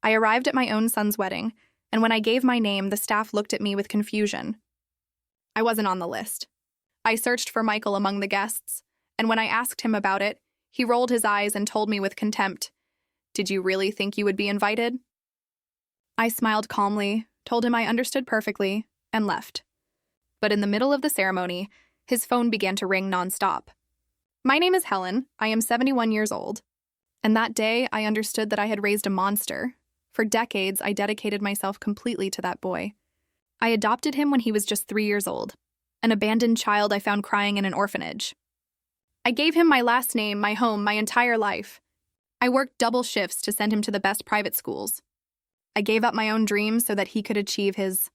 I arrived at my own son's wedding, and when I gave my name, the staff looked at me with confusion. I wasn't on the list. I searched for Michael among the guests, and when I asked him about it, he rolled his eyes and told me with contempt, "Did you really think you would be invited?" I smiled calmly, told him I understood perfectly, and left. But in the middle of the ceremony, his phone began to ring nonstop. "My name is Helen. I am 71 years old." And that day, I understood that I had raised a monster. For decades, I dedicated myself completely to that boy. I adopted him when he was just 3 years old, an abandoned child I found crying in an orphanage. I gave him my last name, my home, my entire life. I worked double shifts to send him to the best private schools. I gave up my own dreams so that he could achieve his.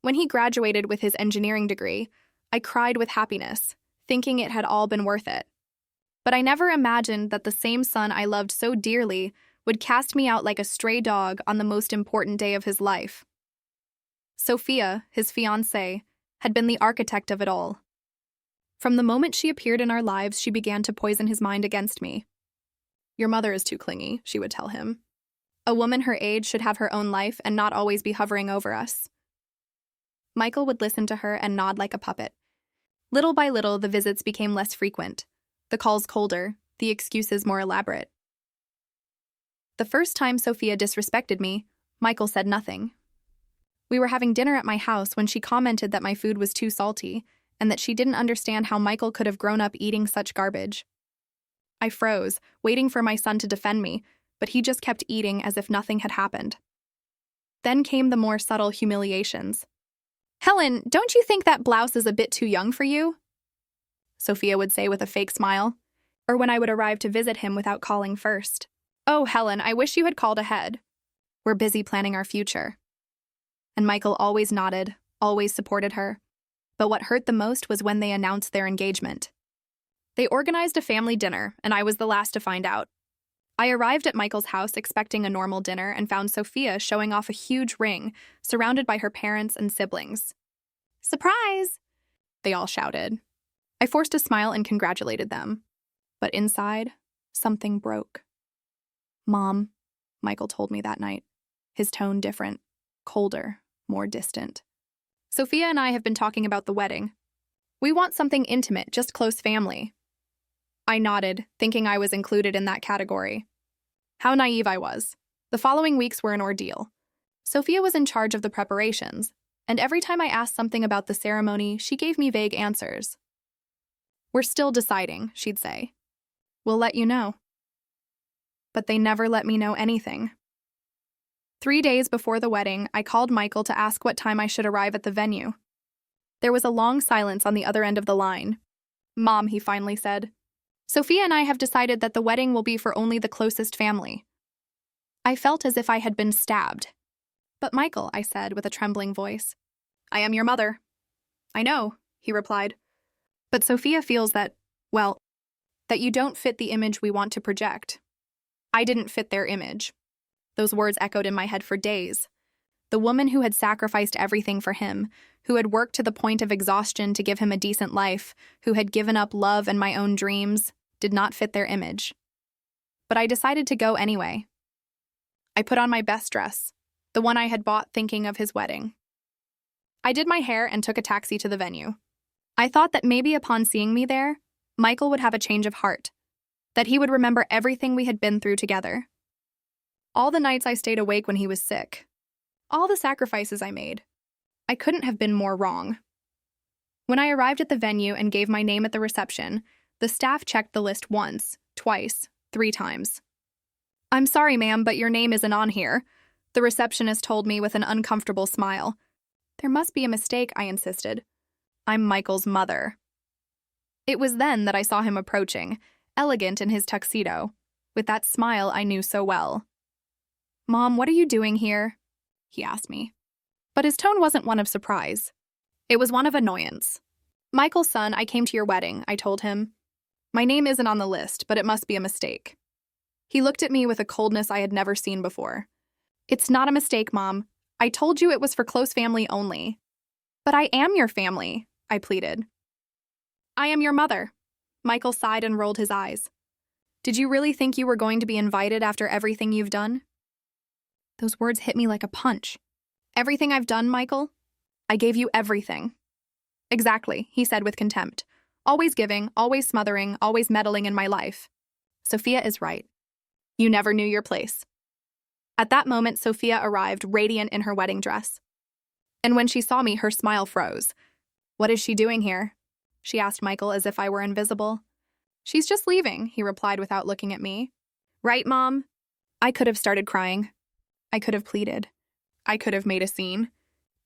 When he graduated with his engineering degree, I cried with happiness, thinking it had all been worth it. But I never imagined that the same son I loved so dearly would cast me out like a stray dog on the most important day of his life. Sophia, his fiancée, had been the architect of it all. From the moment she appeared in our lives, she began to poison his mind against me. "Your mother is too clingy," she would tell him. "A woman her age should have her own life and not always be hovering over us." Michael would listen to her and nod like a puppet. Little by little, the visits became less frequent, the calls colder, the excuses more elaborate. The first time Sophia disrespected me, Michael said nothing. We were having dinner at my house when she commented that my food was too salty and that she didn't understand how Michael could have grown up eating such garbage. I froze, waiting for my son to defend me, but he just kept eating as if nothing had happened. Then came the more subtle humiliations. "Helen, don't you think that blouse is a bit too young for you?" Sophia would say with a fake smile, or when I would arrive to visit him without calling first. "Oh, Helen, I wish you had called ahead. We're busy planning our future." And Michael always nodded, always supported her. But what hurt the most was when they announced their engagement. They organized a family dinner, and I was the last to find out. I arrived at Michael's house expecting a normal dinner and found Sophia showing off a huge ring, surrounded by her parents and siblings. "Surprise!" they all shouted. I forced a smile and congratulated them. But inside, something broke. "Mom," Michael told me that night, his tone different, colder, more distant. "Sophia and I have been talking about the wedding. We want something intimate, just close family." I nodded, thinking I was included in that category. How naive I was. The following weeks were an ordeal. Sophia was in charge of the preparations, and every time I asked something about the ceremony, she gave me vague answers. "We're still deciding," she'd say. "We'll let you know." But they never let me know anything. 3 days before the wedding, I called Michael to ask what time I should arrive at the venue. There was a long silence on the other end of the line. "Mom," he finally said, "Sophia and I have decided that the wedding will be for only the closest family." I felt as if I had been stabbed. "But Michael," I said with a trembling voice, "I am your mother." "I know," he replied. "But Sophia feels that, well, that you don't fit the image we want to project." I didn't fit their image. Those words echoed in my head for days. The woman who had sacrificed everything for him, who had worked to the point of exhaustion to give him a decent life, who had given up love and my own dreams, did not fit their image. But I decided to go anyway. I put on my best dress, the one I had bought thinking of his wedding. I did my hair and took a taxi to the venue. I thought that maybe upon seeing me there, Michael would have a change of heart, that he would remember everything we had been through together. All the nights I stayed awake when he was sick. All the sacrifices I made. I couldn't have been more wrong. When I arrived at the venue and gave my name at the reception, the staff checked the list once, twice, 3 times. "I'm sorry, ma'am, but your name isn't on here," the receptionist told me with an uncomfortable smile. "There must be a mistake," I insisted. "I'm Michael's mother." It was then that I saw him approaching, elegant in his tuxedo, with that smile I knew so well. "Mom, what are you doing here?" he asked me. But his tone wasn't one of surprise. It was one of annoyance. "Michael's son, I came to your wedding," I told him. "My name isn't on the list, but it must be a mistake." He looked at me with a coldness I had never seen before. "It's not a mistake, Mom. I told you it was for close family only." "But I am your family," I pleaded. "I am your mother." Michael sighed and rolled his eyes. "Did you really think you were going to be invited after everything you've done?" Those words hit me like a punch. Everything I've done, Michael? I gave you everything. Exactly, he said with contempt. Always giving, always smothering, always meddling in my life. Sophia is right. You never knew your place. At that moment, Sophia arrived, radiant in her wedding dress. And when she saw me, her smile froze. What is she doing here? She asked Michael as if I were invisible. She's just leaving, he replied without looking at me. Right, Mom? I could have started crying. I could have pleaded. I could have made a scene.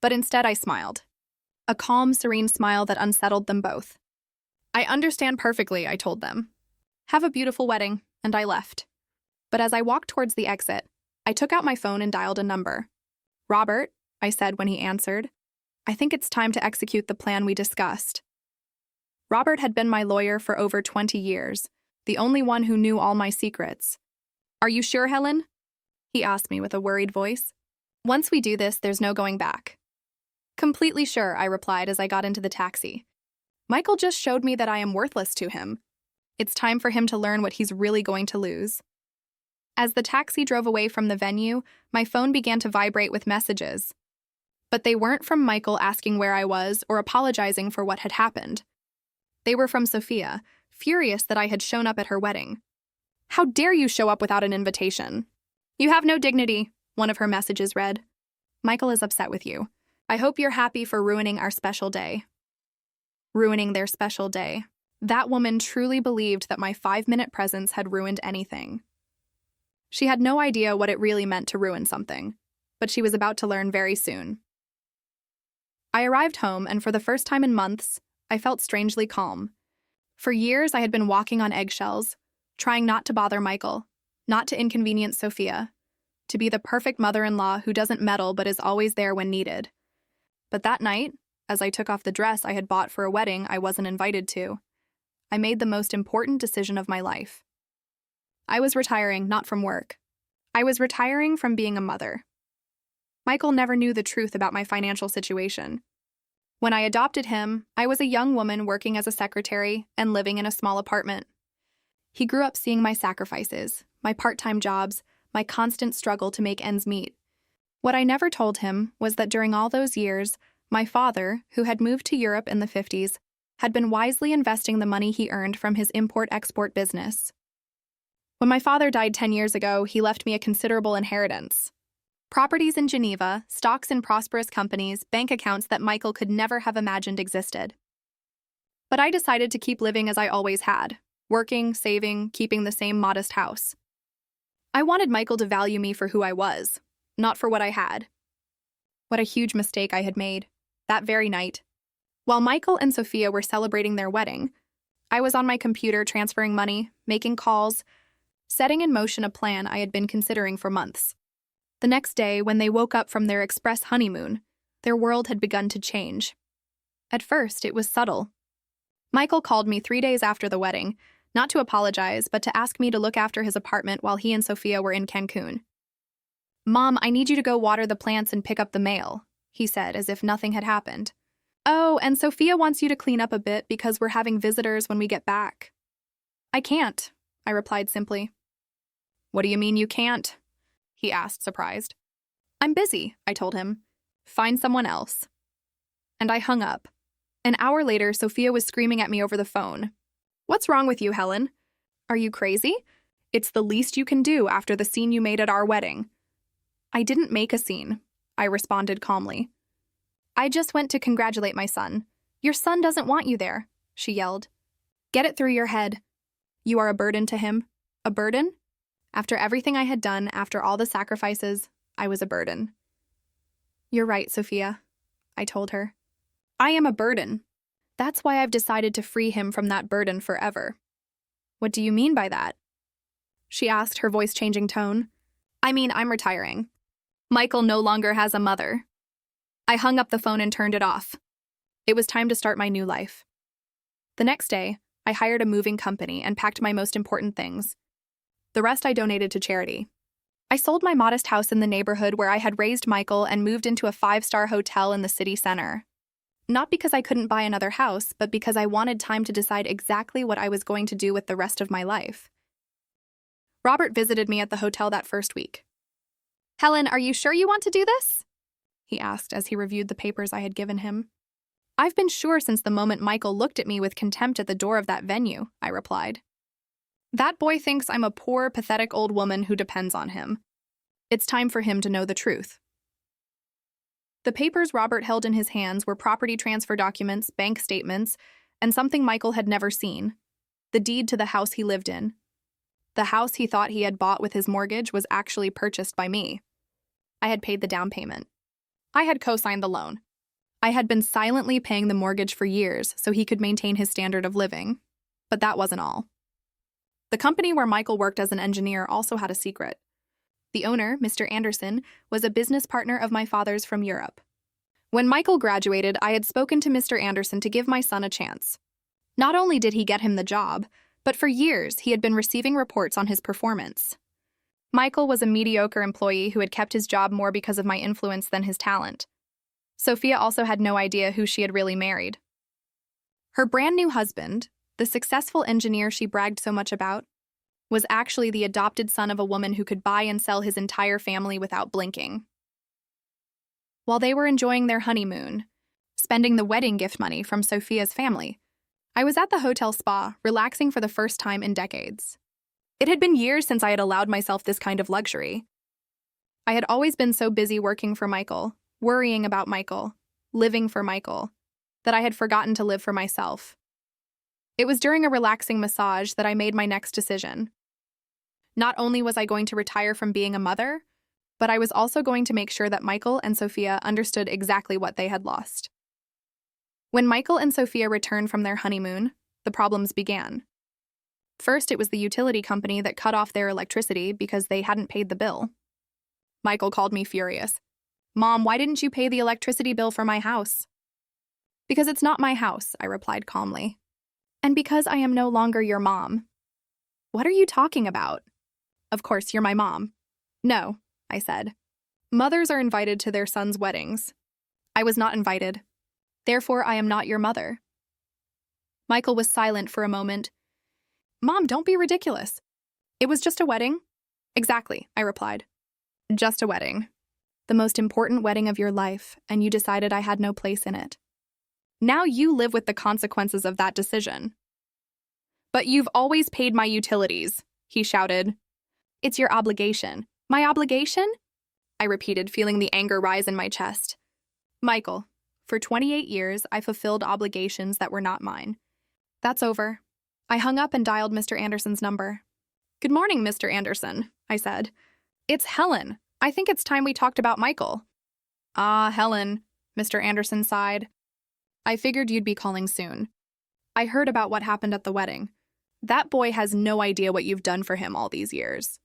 But instead I smiled. A calm, serene smile that unsettled them both. I understand perfectly, I told them. Have a beautiful wedding, and I left. But as I walked towards the exit, I took out my phone and dialed a number. Robert, I said when he answered, I think it's time to execute the plan we discussed. Robert had been my lawyer for over 20 years, the only one who knew all my secrets. Are you sure, Helen? He asked me with a worried voice. Once we do this, there's no going back. Completely sure, I replied as I got into the taxi. Michael just showed me that I am worthless to him. It's time for him to learn what he's really going to lose. As the taxi drove away from the venue, my phone began to vibrate with messages. But they weren't from Michael asking where I was or apologizing for what had happened. They were from Sophia, furious that I had shown up at her wedding. How dare you show up without an invitation? You have no dignity, one of her messages read. Michael is upset with you. I hope you're happy for ruining our special day. Ruining their special day. That woman truly believed that my 5-minute presence had ruined anything. She had no idea what it really meant to ruin something, but she was about to learn very soon. I arrived home, and for the first time in months, I felt strangely calm. For years, I had been walking on eggshells, trying not to bother Michael, not to inconvenience Sophia, to be the perfect mother-in-law who doesn't meddle but is always there when needed. But that night, as I took off the dress I had bought for a wedding I wasn't invited to, I made the most important decision of my life. I was retiring, not from work. I was retiring from being a mother. Michael never knew the truth about my financial situation. When I adopted him, I was a young woman working as a secretary and living in a small apartment. He grew up seeing my sacrifices, my part-time jobs, my constant struggle to make ends meet. What I never told him was that during all those years, my father, who had moved to Europe in the 50s, had been wisely investing the money he earned from his import-export business. When my father died 10 years ago, he left me a considerable inheritance. Properties in Geneva, stocks in prosperous companies, bank accounts that Michael could never have imagined existed. But I decided to keep living as I always had, working, saving, keeping the same modest house. I wanted Michael to value me for who I was, not for what I had. What a huge mistake I had made. That very night, while Michael and Sophia were celebrating their wedding, I was on my computer transferring money, making calls, setting in motion a plan I had been considering for months. The next day, when they woke up from their express honeymoon, their world had begun to change. At first, it was subtle. Michael called me 3 days after the wedding, not to apologize, but to ask me to look after his apartment while he and Sophia were in Cancun. Mom, I need you to go water the plants and pick up the mail, he said, as if nothing had happened. Oh, and Sophia wants you to clean up a bit because we're having visitors when we get back. I can't, I replied simply. What do you mean you can't? He asked, surprised. I'm busy, I told him. Find someone else. And I hung up. An hour later, Sophia was screaming at me over the phone. What's wrong with you, Helen? Are you crazy? It's the least you can do after the scene you made at our wedding. I didn't make a scene, I responded calmly. I just went to congratulate my son. Your son doesn't want you there, she yelled. Get it through your head. You are a burden to him. A burden? After everything I had done, after all the sacrifices, I was a burden. You're right, Sophia, I told her. I am a burden. That's why I've decided to free him from that burden forever. What do you mean by that? She asked, her voice changing tone. I mean, I'm retiring. Michael no longer has a mother. I hung up the phone and turned it off. It was time to start my new life. The next day, I hired a moving company and packed my most important things. The rest I donated to charity. I sold my modest house in the neighborhood where I had raised Michael and moved into a 5-star hotel in the city center. Not because I couldn't buy another house, but because I wanted time to decide exactly what I was going to do with the rest of my life. Robert visited me at the hotel that first week. Helen, are you sure you want to do this? He asked as he reviewed the papers I had given him. I've been sure since the moment Michael looked at me with contempt at the door of that venue, I replied. That boy thinks I'm a poor, pathetic old woman who depends on him. It's time for him to know the truth. The papers Robert held in his hands were property transfer documents, bank statements, and something Michael had never seen: the deed to the house he lived in. The house he thought he had bought with his mortgage was actually purchased by me. I had paid the down payment. I had co-signed the loan. I had been silently paying the mortgage for years so he could maintain his standard of living. But that wasn't all. The company where Michael worked as an engineer also had a secret. The owner, Mr. Anderson, was a business partner of my father's from Europe. When Michael graduated, I had spoken to Mr. Anderson to give my son a chance. Not only did he get him the job, but for years he had been receiving reports on his performance. Michael was a mediocre employee who had kept his job more because of my influence than his talent. Sophia also had no idea who she had really married. Her brand new husband, the successful engineer she bragged so much about, was actually the adopted son of a woman who could buy and sell his entire family without blinking. While they were enjoying their honeymoon, spending the wedding gift money from Sophia's family, I was at the hotel spa, relaxing for the first time in decades. It had been years since I had allowed myself this kind of luxury. I had always been so busy working for Michael, worrying about Michael, living for Michael, that I had forgotten to live for myself. It was during a relaxing massage that I made my next decision. Not only was I going to retire from being a mother, but I was also going to make sure that Michael and Sophia understood exactly what they had lost. When Michael and Sophia returned from their honeymoon, the problems began. First, it was the utility company that cut off their electricity because they hadn't paid the bill. Michael called me furious. "Mom, why didn't you pay the electricity bill for my house?" "Because it's not my house," I replied calmly. "And because I am no longer your mom." "What are you talking about?" "Of course, you're my mom." "No," I said. "Mothers are invited to their sons' weddings. I was not invited. Therefore, I am not your mother." Michael was silent for a moment. "Mom, don't be ridiculous. It was just a wedding." "Exactly," I replied. "Just a wedding. The most important wedding of your life, and you decided I had no place in it. Now you live with the consequences of that decision." "But you've always paid my utilities," he shouted. "It's your obligation." "My obligation?" I repeated, feeling the anger rise in my chest. "Michael, for 28 years, I fulfilled obligations that were not mine. That's over." I hung up and dialed Mr. Anderson's number. "Good morning, Mr. Anderson," I said. "It's Helen. I think it's time we talked about Michael." "Ah, Helen," Mr. Anderson sighed. "I figured you'd be calling soon. I heard about what happened at the wedding. That boy has no idea what you've done for him all these years."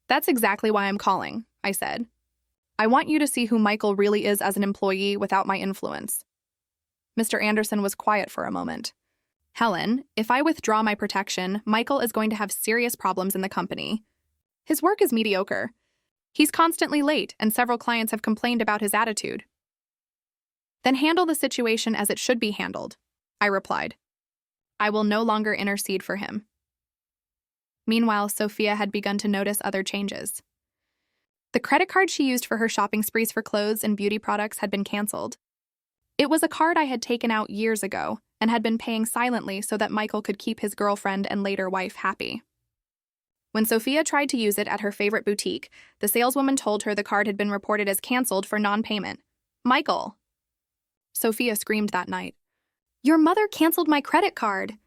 "That's exactly why I'm calling," I said. "I want you to see who Michael really is as an employee without my influence." Mr. Anderson was quiet for a moment. "Helen, if I withdraw my protection, Michael is going to have serious problems in the company. His work is mediocre. He's constantly late, and several clients have complained about his attitude." "Then handle the situation as it should be handled," I replied. "I will no longer intercede for him." Meanwhile, Sophia had begun to notice other changes. The credit card she used for her shopping sprees for clothes and beauty products had been canceled. It was a card I had taken out years ago and had been paying silently so that Michael could keep his girlfriend and later wife happy. When Sophia tried to use it at her favorite boutique, the saleswoman told her the card had been reported as canceled for non-payment. "Michael!" Sophia screamed that night. "Your mother canceled my credit card.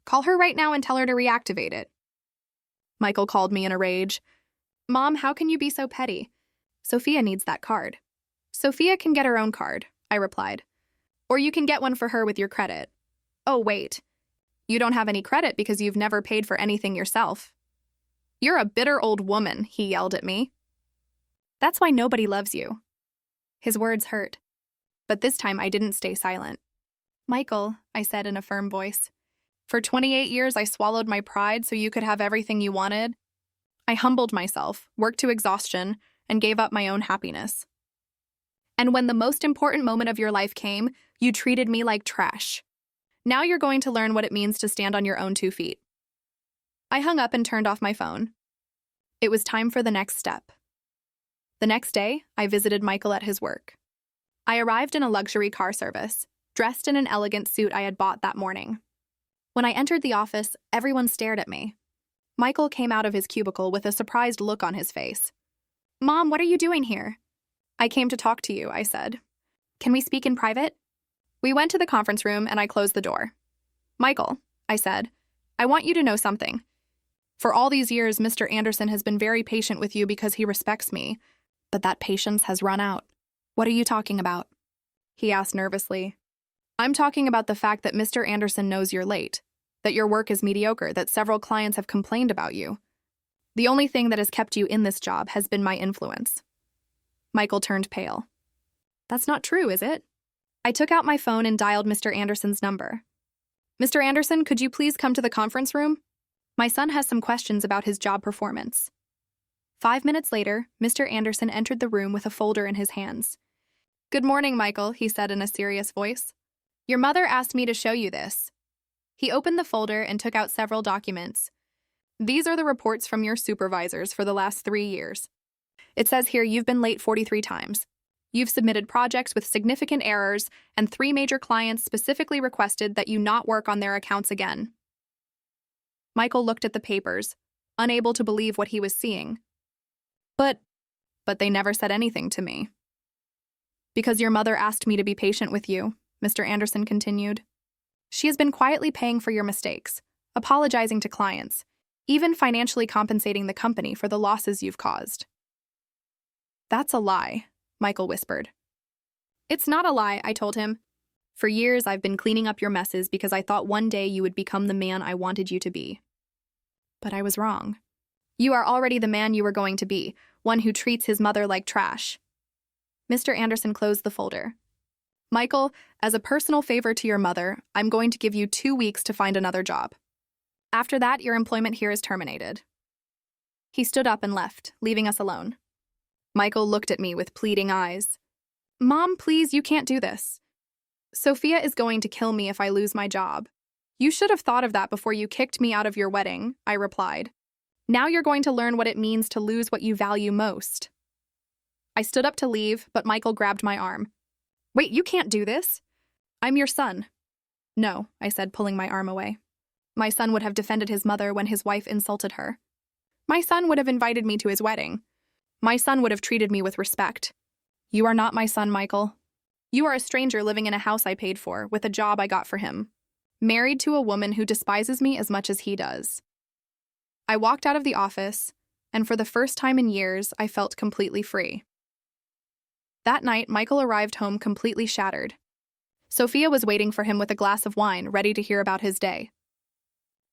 Call her right now and tell her to reactivate it." Michael called me in a rage. "Mom, how can you be so petty? Sophia needs that card." "Sophia can get her own card," I replied. "Or you can get one for her with your credit." "Oh, wait. You don't have any credit because you've never paid for anything yourself." "You're a bitter old woman," he yelled at me. "That's why nobody loves you." His words hurt. But this time I didn't stay silent. "Michael," I said in a firm voice, "for 28 years I swallowed my pride so you could have everything you wanted. I humbled myself, worked to exhaustion, and gave up my own happiness. And when the most important moment of your life came, you treated me like trash. Now you're going to learn what it means to stand on your own 2 feet." I hung up and turned off my phone. It was time for the next step. The next day, I visited Michael at his work. I arrived in a luxury car service, dressed in an elegant suit I had bought that morning. When I entered the office, everyone stared at me. Michael came out of his cubicle with a surprised look on his face. "Mom, what are you doing here?" "I came to talk to you," I said. "Can we speak in private?" We went to the conference room and I closed the door. "Michael," I said, "I want you to know something. For all these years, Mr. Anderson has been very patient with you because he respects me, but that patience has run out." "What are you talking about?" he asked nervously. "I'm talking about the fact that Mr. Anderson knows you're late, that your work is mediocre, that several clients have complained about you. The only thing that has kept you in this job has been my influence." Michael turned pale. "That's not true, is it?" I took out my phone and dialed Mr. Anderson's number. "Mr. Anderson, could you please come to the conference room? My son has some questions about his job performance." 5 minutes later, Mr. Anderson entered the room with a folder in his hands. "Good morning, Michael," he said in a serious voice. "Your mother asked me to show you this." He opened the folder and took out several documents. "These are the reports from your supervisors for the last 3 years. It says here you've been late 43 times. You've submitted projects with significant errors, and 3 major clients specifically requested that you not work on their accounts again." Michael looked at the papers, unable to believe what he was seeing. But they never said anything to me." "Because your mother asked me to be patient with you," Mr. Anderson continued. "She has been quietly paying for your mistakes, apologizing to clients, even financially compensating the company for the losses you've caused." "That's a lie," Michael whispered. "It's not a lie," I told him. "For years I've been cleaning up your messes because I thought one day you would become the man I wanted you to be. But I was wrong. You are already the man you were going to be, one who treats his mother like trash." Mr. Anderson closed the folder. "Michael, as a personal favor to your mother, I'm going to give you 2 weeks to find another job. After that, your employment here is terminated." He stood up and left, leaving us alone. Michael looked at me with pleading eyes. "Mom, please, you can't do this. Sophia is going to kill me if I lose my job. You should have thought of that before you kicked me out of your wedding," I replied. "Now you're going to learn what it means to lose what you value most." I stood up to leave, but Michael grabbed my arm. "Wait, you can't do this. I'm your son." "No," I said, pulling my arm away. "My son would have defended his mother when his wife insulted her. My son would have invited me to his wedding. My son would have treated me with respect. You are not my son, Michael. You are a stranger living in a house I paid for, with a job I got for him, married to a woman who despises me as much as he does." I walked out of the office, and for the first time in years, I felt completely free. That night, Michael arrived home completely shattered. Sophia was waiting for him with a glass of wine, ready to hear about his day.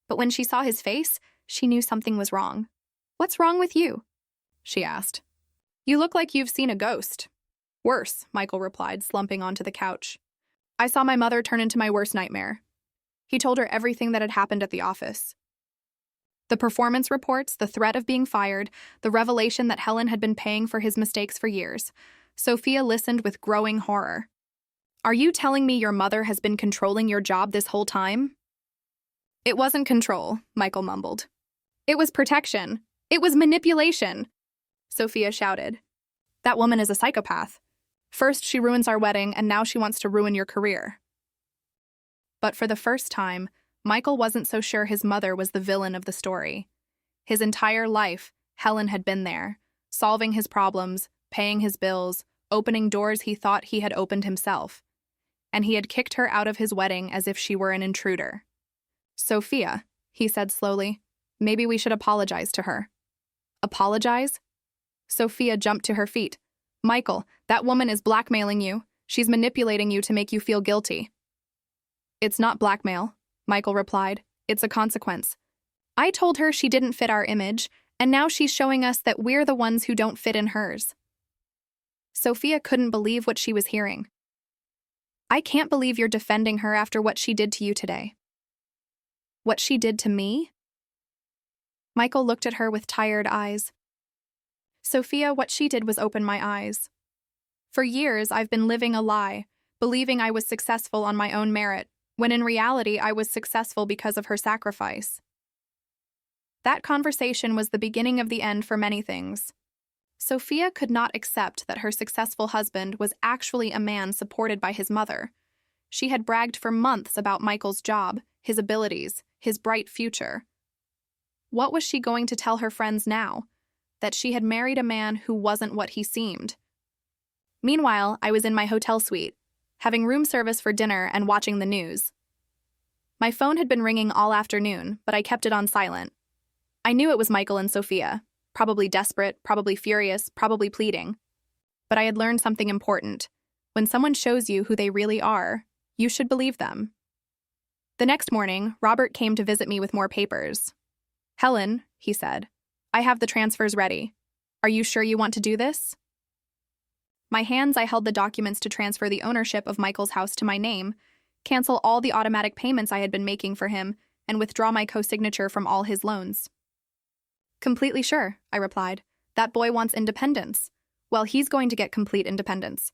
But when she saw his face, she knew something was wrong. "What's wrong with you?" she asked. "You look like you've seen a ghost." "Worse," Michael replied, slumping onto the couch. "I saw my mother turn into my worst nightmare." He told her everything that had happened at the office. The performance reports, the threat of being fired, the revelation that Helen had been paying for his mistakes for years. Sophia listened with growing horror. "Are you telling me your mother has been controlling your job this whole time?" "It wasn't control," Michael mumbled. "It was protection. It was manipulation," Sophia shouted. "That woman is a psychopath. First she ruins our wedding, and now she wants to ruin your career." But for the first time, Michael wasn't so sure his mother was the villain of the story. His entire life, Helen had been there, solving his problems, paying his bills, opening doors he thought he had opened himself. And he had kicked her out of his wedding as if she were an intruder. "Sophia," he said slowly, "maybe we should apologize to her." "Apologize?" Sophia jumped to her feet. "Michael, that woman is blackmailing you. She's manipulating you to make you feel guilty." "It's not blackmail," Michael replied. "It's a consequence. I told her she didn't fit our image, and now she's showing us that we're the ones who don't fit in hers." Sophia couldn't believe what she was hearing. "I can't believe you're defending her after what she did to you today." "What she did to me?" Michael looked at her with tired eyes. "Sophia, what she did was open my eyes. For years, I've been living a lie, believing I was successful on my own merit, when in reality I was successful because of her sacrifice. That conversation was the beginning of the end for many things. Sophia could not accept that her successful husband was actually a man supported by his mother. She had bragged for months about Michael's job, his abilities, his bright future. What was she going to tell her friends now? That she had married a man who wasn't what he seemed. Meanwhile, I was in my hotel suite, having room service for dinner and watching the news. My phone had been ringing all afternoon, but I kept it on silent. I knew it was Michael and Sophia, probably desperate, probably furious, probably pleading. But I had learned something important. When someone shows you who they really are, you should believe them. The next morning, Robert came to visit me with more papers. "Helen," he said, "I have the transfers ready. Are you sure you want to do this?" My hands, I held the documents to transfer the ownership of Michael's house to my name, cancel all the automatic payments I had been making for him, and withdraw my co-signature from all his loans. "Completely sure," I replied. "That boy wants independence. Well, he's going to get complete independence."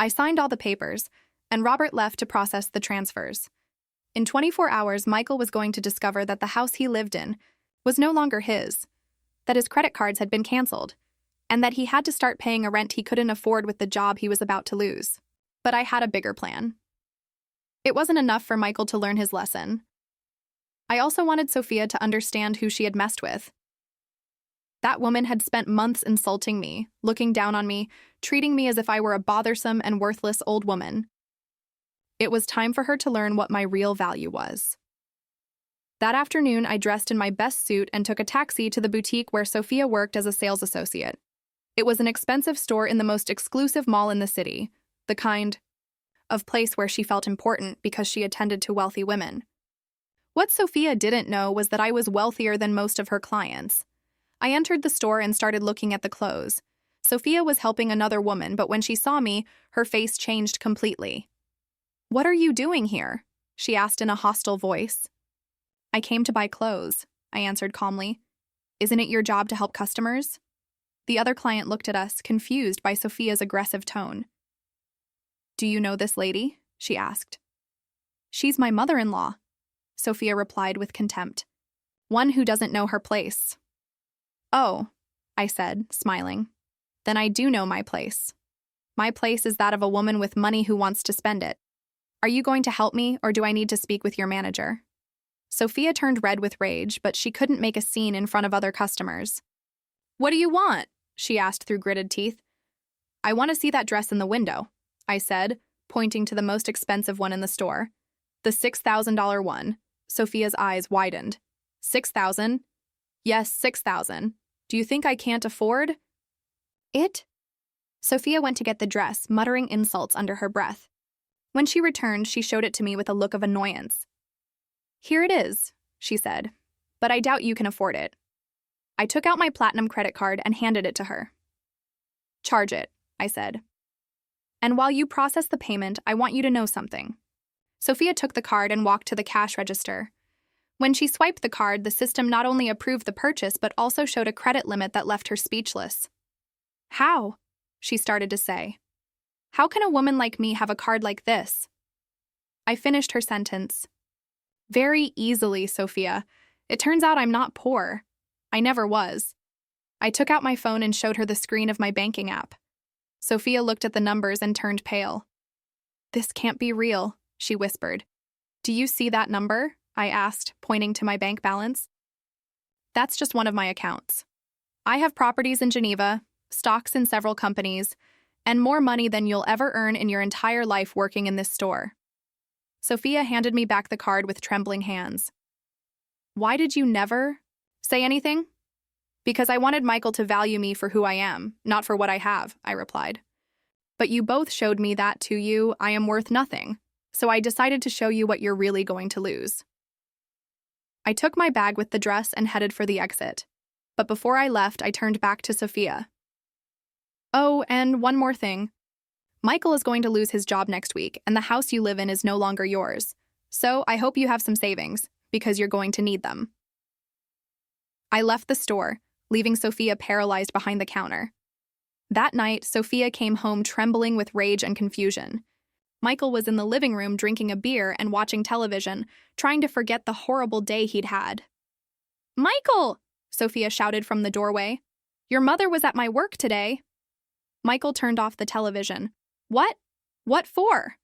I signed all the papers, and Robert left to process the transfers. In 24 hours, Michael was going to discover that the house he lived in was no longer his, that his credit cards had been canceled, and that he had to start paying a rent he couldn't afford with the job he was about to lose. But I had a bigger plan. It wasn't enough for Michael to learn his lesson. I also wanted Sophia to understand who she had messed with. That woman had spent months insulting me, looking down on me, treating me as if I were a bothersome and worthless old woman. It was time for her to learn what my real value was. That afternoon, I dressed in my best suit and took a taxi to the boutique where Sophia worked as a sales associate. It was an expensive store in the most exclusive mall in the city, the kind of place where she felt important because she attended to wealthy women. What Sophia didn't know was that I was wealthier than most of her clients. I entered the store and started looking at the clothes. Sophia was helping another woman, but when she saw me, her face changed completely. "What are you doing here?" she asked in a hostile voice. "I came to buy clothes," I answered calmly. "Isn't it your job to help customers?" The other client looked at us, confused by Sophia's aggressive tone. "Do you know this lady?" she asked. "She's my mother-in-law," Sophia replied with contempt. "One who doesn't know her place." "Oh," I said, smiling. "Then I do know my place. My place is that of a woman with money who wants to spend it. Are you going to help me, or do I need to speak with your manager?" Sophia turned red with rage, but she couldn't make a scene in front of other customers. "What do you want?" she asked through gritted teeth. "I want to see that dress in the window," I said, pointing to the most expensive one in the store. "The $6,000 one." Sophia's eyes widened. "6,000? Yes, 6,000. Do you think I can't afford it?" Sophia went to get the dress, muttering insults under her breath. When she returned, she showed it to me with a look of annoyance. "Here it is," she said, "but I doubt you can afford it." I took out my platinum credit card and handed it to her. "Charge it," I said. "And while you process the payment, I want you to know something." Sophia took the card and walked to the cash register. When she swiped the card, the system not only approved the purchase but also showed a credit limit that left her speechless. "How?" she started to say. "How can a woman like me have a card like this?" I finished her sentence. "Very easily, Sophia. It turns out I'm not poor. I never was." I took out my phone and showed her the screen of my banking app. Sophia looked at the numbers and turned pale. "This can't be real," she whispered. "Do you see that number?" I asked, pointing to my bank balance. "That's just one of my accounts. I have properties in Geneva, stocks in several companies, and more money than you'll ever earn in your entire life working in this store." Sophia handed me back the card with trembling hands. "Why did you never say anything?" "Because I wanted Michael to value me for who I am, not for what I have," I replied. "But you both showed me that to you I am worth nothing, so I decided to show you what you're really going to lose." I took my bag with the dress and headed for the exit. But before I left, I turned back to Sophia. "Oh, and one more thing. Michael is going to lose his job next week, and the house you live in is no longer yours. So I hope you have some savings, because you're going to need them." I left the store, leaving Sophia paralyzed behind the counter. That night, Sophia came home trembling with rage and confusion. Michael was in the living room drinking a beer and watching television, trying to forget the horrible day he'd had. "Michael!" Sophia shouted from the doorway. Your mother was at my work today. Michael turned off the television. What? What for?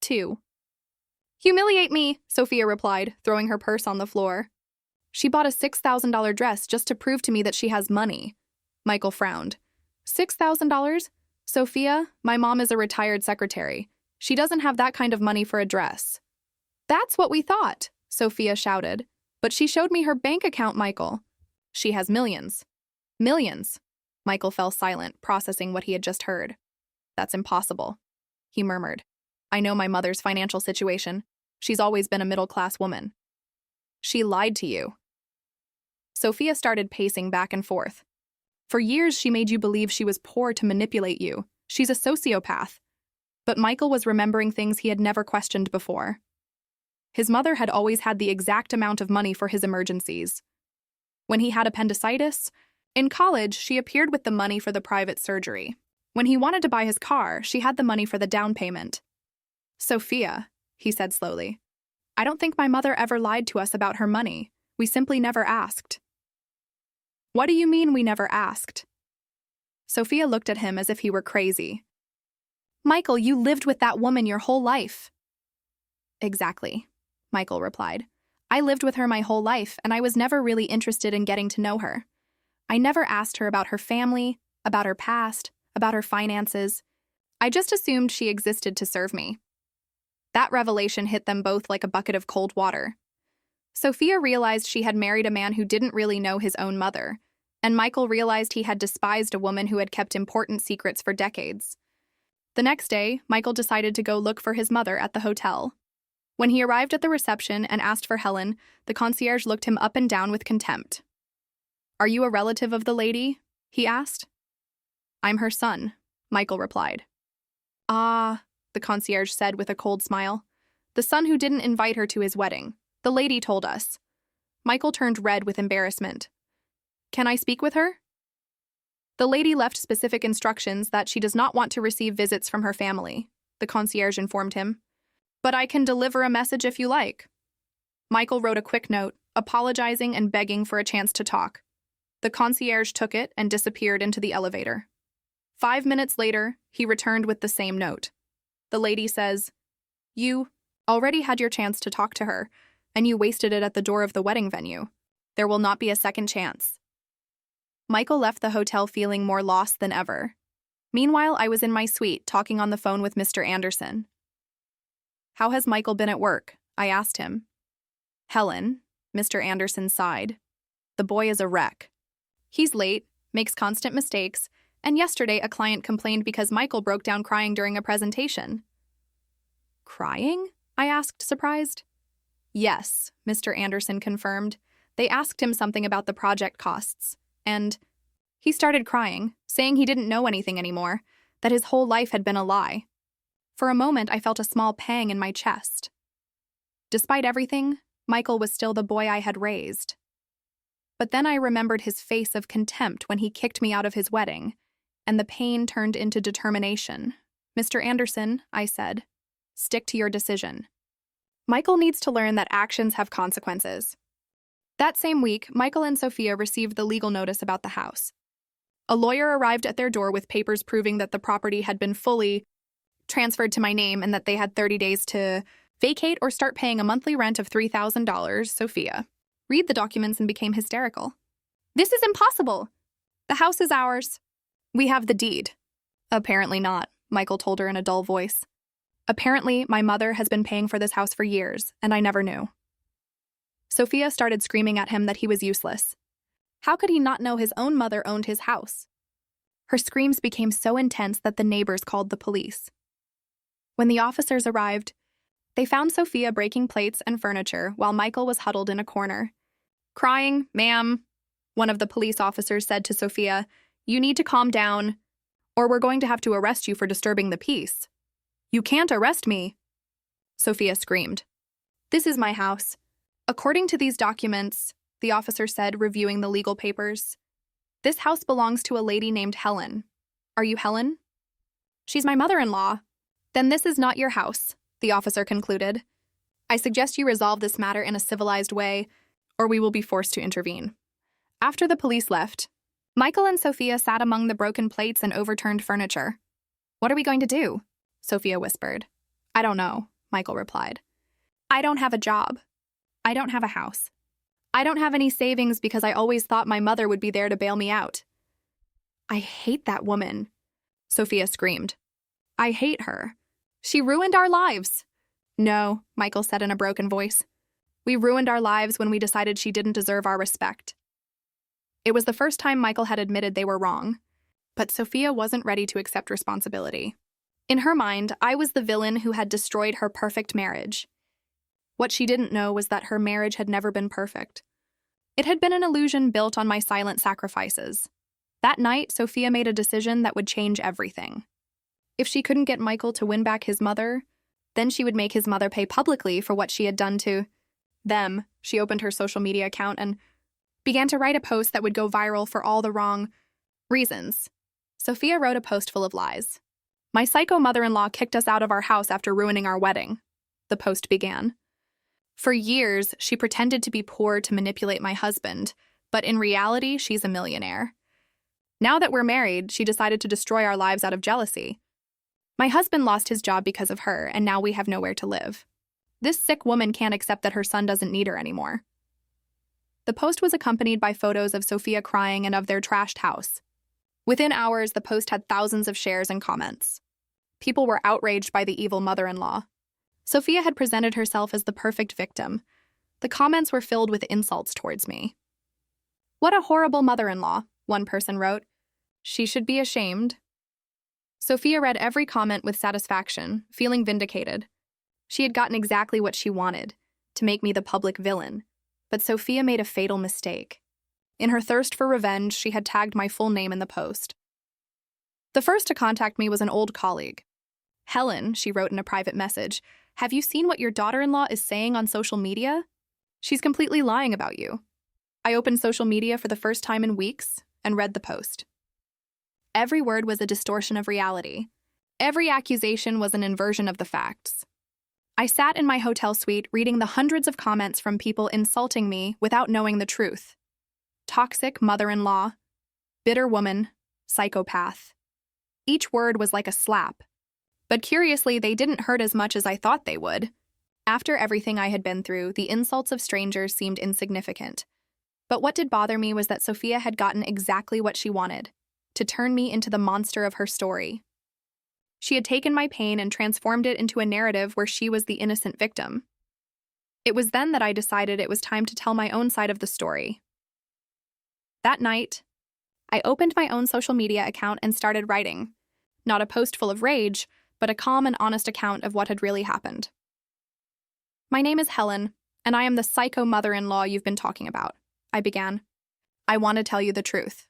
2. Humiliate me, Sophia replied, throwing her purse on the floor. She bought a $6,000 dress just to prove to me that she has money. Michael frowned. $6,000? Sophia, my mom is a retired secretary. She doesn't have that kind of money for a dress. That's what we thought, Sophia shouted. But she showed me her bank account, Michael. She has millions. Millions. Michael fell silent, processing what he had just heard. That's impossible, he murmured. I know my mother's financial situation. She's always been a middle-class woman. She lied to you. Sophia started pacing back and forth. For years, she made you believe she was poor to manipulate you. She's a sociopath. But Michael was remembering things he had never questioned before. His mother had always had the exact amount of money for his emergencies. When he had appendicitis, in college, she appeared with the money for the private surgery. When he wanted to buy his car, she had the money for the down payment. Sophia, he said slowly, I don't think my mother ever lied to us about her money. We simply never asked. What do you mean we never asked? Sophia looked at him as if he were crazy. Michael, you lived with that woman your whole life. Exactly, Michael replied. I lived with her my whole life, and I was never really interested in getting to know her. I never asked her about her family, about her past, about her finances. I just assumed she existed to serve me. That revelation hit them both like a bucket of cold water. Sophia realized she had married a man who didn't really know his own mother, and Michael realized he had despised a woman who had kept important secrets for decades. The next day, Michael decided to go look for his mother at the hotel. When he arrived at the reception and asked for Helen, the concierge looked him up and down with contempt. Are you a relative of the lady? He asked. I'm her son, Michael replied. Ah, the concierge said with a cold smile. The son who didn't invite her to his wedding. The lady told us. Michael turned red with embarrassment. Can I speak with her? The lady left specific instructions that she does not want to receive visits from her family, the concierge informed him. But I can deliver a message if you like. Michael wrote a quick note, apologizing and begging for a chance to talk. The concierge took it and disappeared into the elevator. 5 minutes later, he returned with the same note. The lady says, You already had your chance to talk to her, and you wasted it at the door of the wedding venue. There will not be a second chance. Michael left the hotel feeling more lost than ever. Meanwhile, I was in my suite talking on the phone with Mr. Anderson. How has Michael been at work? I asked him. Helen, Mr. Anderson sighed. The boy is a wreck. He's late, makes constant mistakes, and yesterday a client complained because Michael broke down crying during a presentation. Crying? I asked, surprised. Yes, Mr. Anderson confirmed. They asked him something about the project costs, and he started crying, saying he didn't know anything anymore, that his whole life had been a lie. For a moment, I felt a small pang in my chest. Despite everything, Michael was still the boy I had raised. But then I remembered his face of contempt when he kicked me out of his wedding, and the pain turned into determination. Mr. Anderson, I said, stick to your decision. Michael needs to learn that actions have consequences. That same week, Michael and Sophia received the legal notice about the house. A lawyer arrived at their door with papers proving that the property had been fully transferred to my name and that they had 30 days to vacate or start paying a monthly rent of $3,000, Sophia. Read the documents and became hysterical. This is impossible. The house is ours. We have the deed. Apparently not, Michael told her in a dull voice. Apparently, my mother has been paying for this house for years, and I never knew. Sophia started screaming at him that he was useless. How could he not know his own mother owned his house? Her screams became so intense that the neighbors called the police. When the officers arrived, they found Sophia breaking plates and furniture while Michael was huddled in a corner. Crying, ma'am, one of the police officers said to Sophia, you need to calm down, or we're going to have to arrest you for disturbing the peace. You can't arrest me, Sophia screamed. This is my house. According to these documents, the officer said, reviewing the legal papers, this house belongs to a lady named Helen. Are you Helen? She's my mother-in-law. Then this is not your house, the officer concluded. I suggest you resolve this matter in a civilized way, or we will be forced to intervene. After the police left, Michael and Sophia sat among the broken plates and overturned furniture. "What are we going to do?" Sophia whispered. "I don't know," Michael replied. "I don't have a job. I don't have a house. I don't have any savings because I always thought my mother would be there to bail me out." "I hate that woman," Sophia screamed. "I hate her. She ruined our lives." "No," Michael said in a broken voice. "We ruined our lives when we decided she didn't deserve our respect." It was the first time Michael had admitted they were wrong, but Sophia wasn't ready to accept responsibility. In her mind, I was the villain who had destroyed her perfect marriage. What she didn't know was that her marriage had never been perfect. It had been an illusion built on my silent sacrifices. That night, Sophia made a decision that would change everything. If she couldn't get Michael to win back his mother, then she would make his mother pay publicly for what she had done to them. She opened her social media account and began to write a post that would go viral for all the wrong reasons. Sophia wrote a post full of lies. "My psycho mother-in-law kicked us out of our house after ruining our wedding," the post began. "For years, she pretended to be poor to manipulate my husband, but in reality, she's a millionaire. Now that we're married, she decided to destroy our lives out of jealousy. My husband lost his job because of her, and now we have nowhere to live. This sick woman can't accept that her son doesn't need her anymore." The post was accompanied by photos of Sophia crying and of their trashed house. Within hours, the post had thousands of shares and comments. People were outraged by the evil mother-in-law. Sophia had presented herself as the perfect victim. The comments were filled with insults towards me. "What a horrible mother-in-law," one person wrote. "She should be ashamed." Sophia read every comment with satisfaction, feeling vindicated. She had gotten exactly what she wanted, to make me the public villain. But Sophia made a fatal mistake. In her thirst for revenge, she had tagged my full name in the post. The first to contact me was an old colleague. "Helen," she wrote in a private message, "have you seen what your daughter-in-law is saying on social media? She's completely lying about you." I opened social media for the first time in weeks and read the post. Every word was a distortion of reality. Every accusation was an inversion of the facts. I sat in my hotel suite reading the hundreds of comments from people insulting me without knowing the truth. Toxic mother-in-law, bitter woman, psychopath. Each word was like a slap. But curiously, they didn't hurt as much as I thought they would. After everything I had been through, the insults of strangers seemed insignificant. But what did bother me was that Sophia had gotten exactly what she wanted, to turn me into the monster of her story. She had taken my pain and transformed it into a narrative where she was the innocent victim. It was then that I decided it was time to tell my own side of the story. That night, I opened my own social media account and started writing. Not a post full of rage, but a calm and honest account of what had really happened. "My name is Helen, and I am the psycho mother-in-law you've been talking about," I began. "I want to tell you the truth."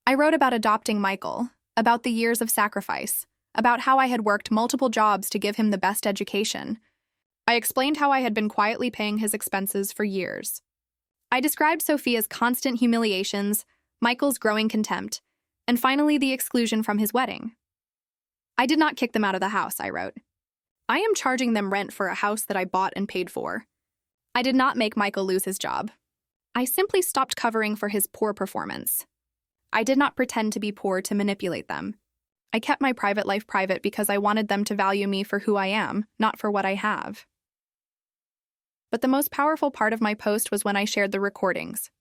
I wrote about adopting Michael, about the years of sacrifice, about how I had worked multiple jobs to give him the best education. I explained how I had been quietly paying his expenses for years. I described Sophia's constant humiliations, Michael's growing contempt, and finally the exclusion from his wedding. "I did not kick them out of the house," I wrote. "I am charging them rent for a house that I bought and paid for. I did not make Michael lose his job. I simply stopped covering for his poor performance. I did not pretend to be poor to manipulate them. I kept my private life private because I wanted them to value me for who I am, not for what I have." But the most powerful part of my post was when I shared the recordings.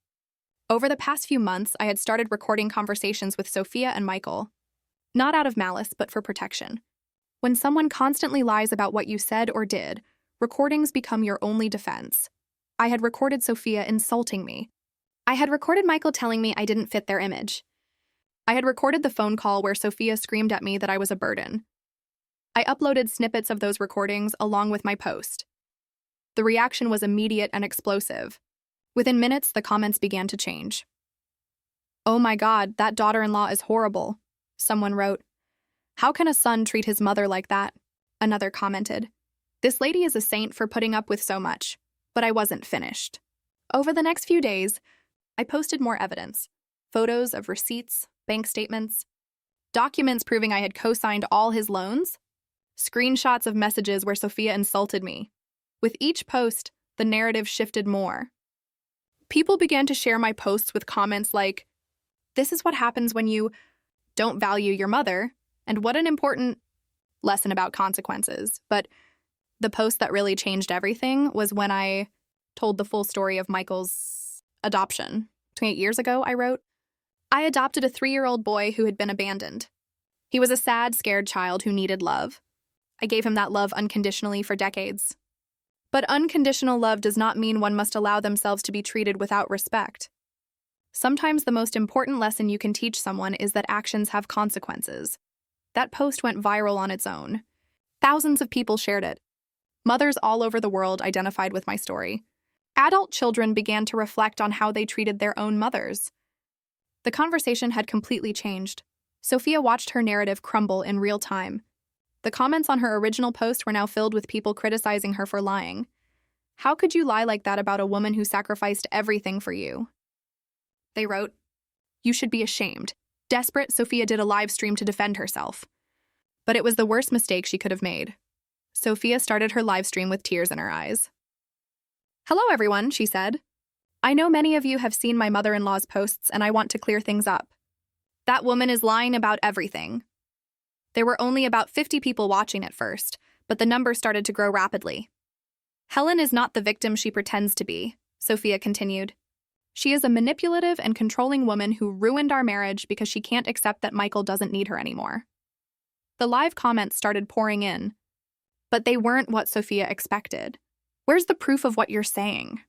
Over the past few months, I had started recording conversations with Sophia and Michael. Not out of malice, but for protection. When someone constantly lies about what you said or did, recordings become your only defense. I had recorded Sophia insulting me. I had recorded Michael telling me I didn't fit their image. I had recorded the phone call where Sophia screamed at me that I was a burden. I uploaded snippets of those recordings along with my post. The reaction was immediate and explosive. Within minutes, the comments began to change. "Oh my God, that daughter-in-law is horrible," someone wrote. "How can a son treat his mother like that?" Another commented. "This lady is a saint for putting up with so much." But I wasn't finished. Over the next few days, I posted more evidence. Photos of receipts, bank statements, documents proving I had co-signed all his loans, screenshots of messages where Sophia insulted me. With each post, the narrative shifted more. People began to share my posts with comments like, This is what happens when you don't value your mother, and what an important lesson about consequences. But the post that really changed everything was when I told the full story of Michael's adoption. 28 years ago, I wrote, I adopted a 3-year-old boy who had been abandoned. He was a sad, scared child who needed love. I gave him that love unconditionally for decades. But unconditional love does not mean one must allow themselves to be treated without respect. Sometimes the most important lesson you can teach someone is that actions have consequences. That post went viral on its own. Thousands of people shared it. Mothers all over the world identified with my story. Adult children began to reflect on how they treated their own mothers. The conversation had completely changed. Sophia watched her narrative crumble in real time. The comments on her original post were now filled with people criticizing her for lying. How could you lie like that about a woman who sacrificed everything for you? They wrote, you should be ashamed. Desperate, Sophia did a live stream to defend herself. But it was the worst mistake she could have made. Sophia started her live stream with tears in her eyes. Hello, everyone, she said. I know many of you have seen my mother-in-law's posts, and I want to clear things up. That woman is lying about everything. There were only about 50 people watching at first, but the number started to grow rapidly. Helen is not the victim she pretends to be, Sophia continued. She is a manipulative and controlling woman who ruined our marriage because she can't accept that Michael doesn't need her anymore. The live comments started pouring in, but they weren't what Sophia expected. Where's the proof of what you're saying?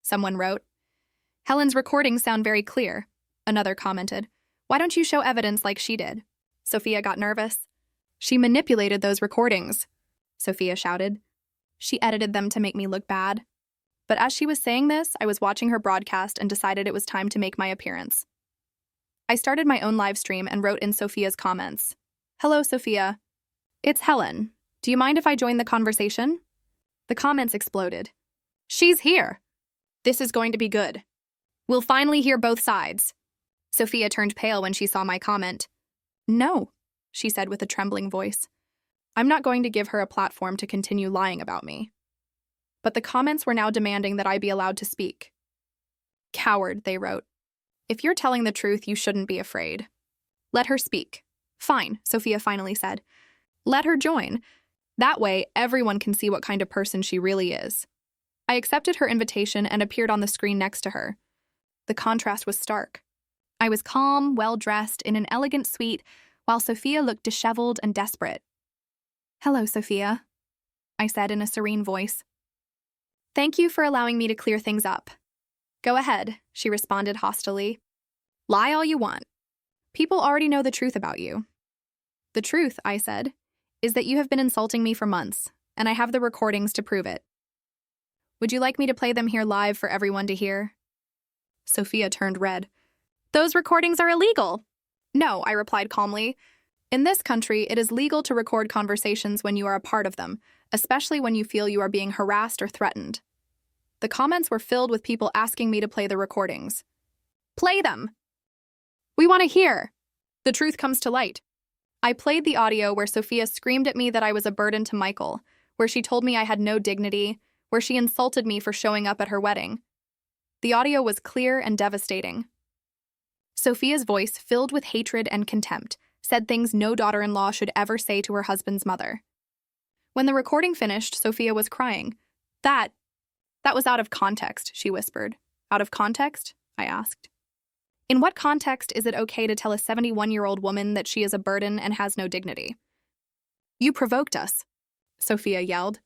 Someone wrote. Helen's recordings sound very clear, another commented. Why don't you show evidence like she did? Sophia got nervous. She manipulated those recordings, Sophia shouted. She edited them to make me look bad. But as she was saying this, I was watching her broadcast and decided it was time to make my appearance. I started my own live stream and wrote in Sophia's comments. Hello, Sophia. It's Helen. Do you mind if I join the conversation? The comments exploded. She's here. This is going to be good. We'll finally hear both sides. Sophia turned pale when she saw my comment. No, she said with a trembling voice. I'm not going to give her a platform to continue lying about me. But the comments were now demanding that I be allowed to speak. Coward, they wrote. If you're telling the truth, you shouldn't be afraid. Let her speak. Fine, Sophia finally said. Let her join. That way, everyone can see what kind of person she really is. I accepted her invitation and appeared on the screen next to her. The contrast was stark. I was calm, well-dressed, in an elegant suite, while Sophia looked disheveled and desperate. Hello, Sophia, I said in a serene voice. Thank you for allowing me to clear things up. Go ahead, she responded hostilely. Lie all you want. People already know the truth about you. The truth, I said, is that you have been insulting me for months, and I have the recordings to prove it. Would you like me to play them here live for everyone to hear? Sophia turned red. Those recordings are illegal. No, I replied calmly. In this country, it is legal to record conversations when you are a part of them, especially when you feel you are being harassed or threatened. The comments were filled with people asking me to play the recordings. Play them! We want to hear! The truth comes to light. I played the audio where Sophia screamed at me that I was a burden to Michael, where she told me I had no dignity, where she insulted me for showing up at her wedding. The audio was clear and devastating. Sophia's voice, filled with hatred and contempt, said things no daughter-in-law should ever say to her husband's mother. When the recording finished, Sophia was crying. That was out of context, she whispered. Out of context? I asked. In what context is it okay to tell a 71-year-old woman that she is a burden and has no dignity? You provoked us, Sophia yelled.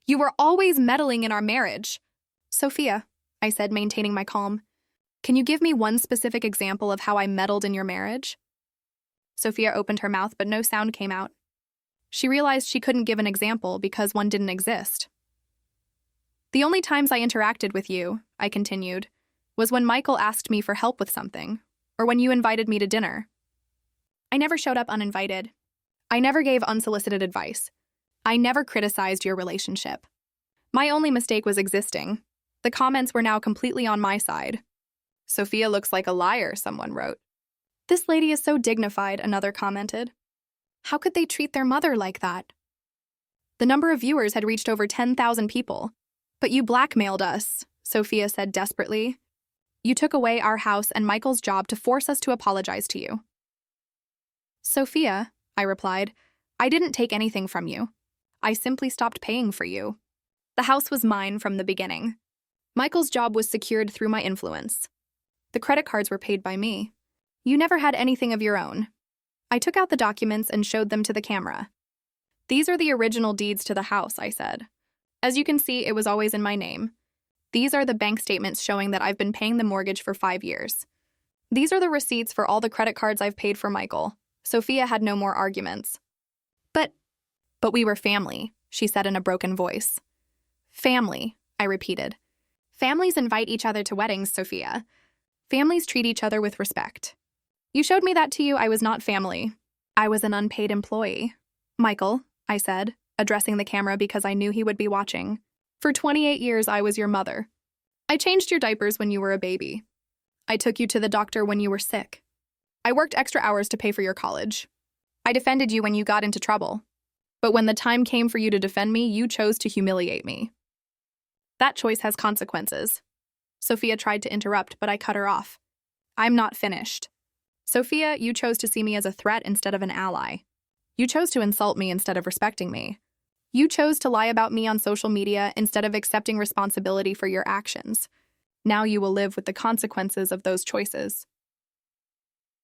You were always meddling in our marriage. Sophia, I said, maintaining my calm, can you give me one specific example of how I meddled in your marriage? Sophia opened her mouth, but no sound came out. She realized she couldn't give an example because one didn't exist. The only times I interacted with you, I continued, was when Michael asked me for help with something, or when you invited me to dinner. I never showed up uninvited. I never gave unsolicited advice. I never criticized your relationship. My only mistake was existing. The comments were now completely on my side. Sophia looks like a liar, someone wrote. This lady is so dignified, another commented. How could they treat their mother like that? The number of viewers had reached over 10,000 people. But you blackmailed us, Sophia said desperately. You took away our house and Michael's job to force us to apologize to you. Sophia, I replied, I didn't take anything from you. I simply stopped paying for you. The house was mine from the beginning. Michael's job was secured through my influence. The credit cards were paid by me. You never had anything of your own. I took out the documents and showed them to the camera. These are the original deeds to the house, I said. As you can see, it was always in my name. These are the bank statements showing that I've been paying the mortgage for 5 years. These are the receipts for all the credit cards I've paid for Michael. Sophia had no more arguments. But we were family, she said in a broken voice. Family, I repeated. Families invite each other to weddings, Sophia. Families treat each other with respect. You showed me that to you. I was not family. I was an unpaid employee. Michael, I said, addressing the camera because I knew he would be watching. For 28 years, I was your mother. I changed your diapers when you were a baby. I took you to the doctor when you were sick. I worked extra hours to pay for your college. I defended you when you got into trouble. But when the time came for you to defend me, you chose to humiliate me. That choice has consequences. Sophia tried to interrupt, but I cut her off. I'm not finished. Sophia, you chose to see me as a threat instead of an ally. You chose to insult me instead of respecting me. You chose to lie about me on social media instead of accepting responsibility for your actions. Now you will live with the consequences of those choices.